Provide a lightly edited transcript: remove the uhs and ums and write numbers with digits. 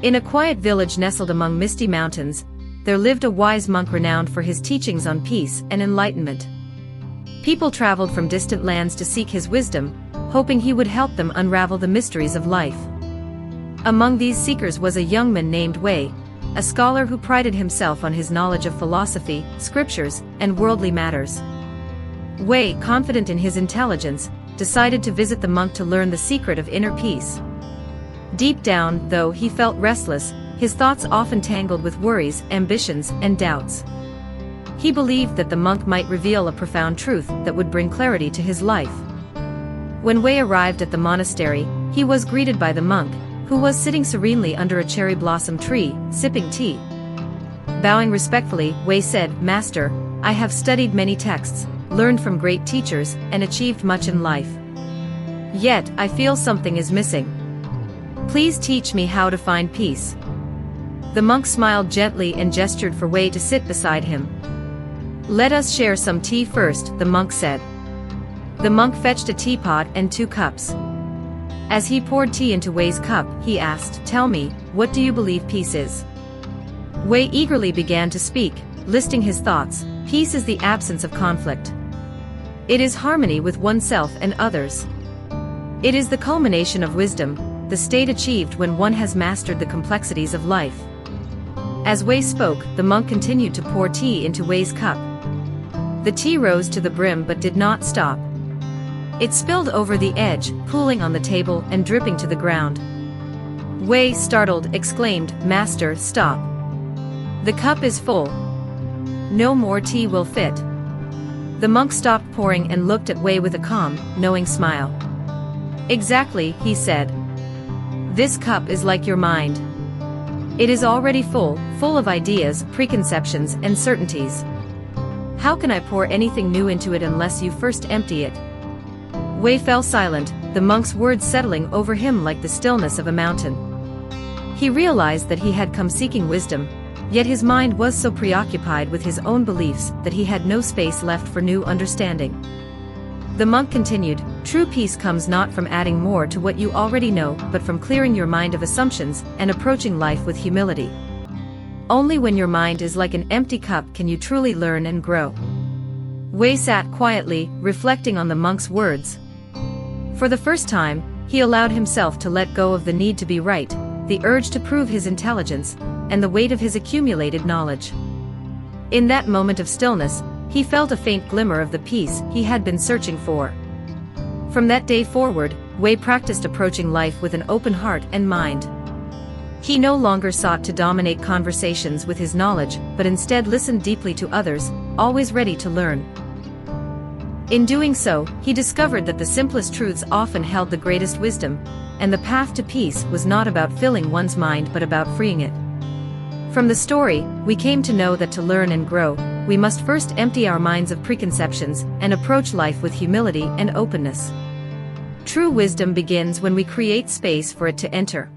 In a quiet village nestled among misty mountains, there lived a wise monk renowned for his teachings on peace and enlightenment. People traveled from distant lands to seek his wisdom, hoping he would help them unravel the mysteries of life. Among these seekers was a young man named Wei, a scholar who prided himself on his knowledge of philosophy, scriptures, and worldly matters. Wei, confident in his intelligence, decided to visit the monk to learn the secret of inner peace. Deep down, though, he felt restless, his thoughts often tangled with worries, ambitions, and doubts. He believed that the monk might reveal a profound truth that would bring clarity to his life. When Wei arrived at the monastery, he was greeted by the monk, who was sitting serenely under a cherry blossom tree, sipping tea. Bowing respectfully, Wei said, "Master, I have studied many texts, learned from great teachers, and achieved much in life. Yet, I feel something is missing. Please teach me how to find peace." The monk smiled gently and gestured for Wei to sit beside him. "Let us share some tea first," the monk said. The monk fetched a teapot and 2 cups. As he poured tea into Wei's cup, he asked, "Tell me, what do you believe peace is?" Wei eagerly began to speak, listing his thoughts. "Peace is the absence of conflict. It is harmony with oneself and others. It is the culmination of wisdom, the state achieved when one has mastered the complexities of life." As Wei spoke, the monk continued to pour tea into Wei's cup. The tea rose to the brim but did not stop. It spilled over the edge, pooling on the table and dripping to the ground. Wei, startled, exclaimed, "Master, stop. The cup is full. No more tea will fit." The monk stopped pouring and looked at Wei with a calm, knowing smile. "Exactly," he said. "This cup is like your mind. It is already full of ideas, preconceptions, and certainties. How can I pour anything new into it unless you first empty it?" Wei fell silent, the monk's words settling over him like the stillness of a mountain. He realized that he had come seeking wisdom, yet his mind was so preoccupied with his own beliefs that he had no space left for new understanding. The monk continued, "True peace comes not from adding more to what you already know, but from clearing your mind of assumptions and approaching life with humility. Only when your mind is like an empty cup can you truly learn and grow." Wei sat quietly, reflecting on the monk's words. For the first time, he allowed himself to let go of the need to be right, the urge to prove his intelligence, and the weight of his accumulated knowledge. In that moment of stillness, he felt a faint glimmer of the peace he had been searching for. From that day forward, Wei practiced approaching life with an open heart and mind. He no longer sought to dominate conversations with his knowledge, but instead listened deeply to others, always ready to learn. In doing so, he discovered that the simplest truths often held the greatest wisdom, and the path to peace was not about filling one's mind but about freeing it. From the story, we came to know that to learn and grow, we must first empty our minds of preconceptions and approach life with humility and openness. True wisdom begins when we create space for it to enter.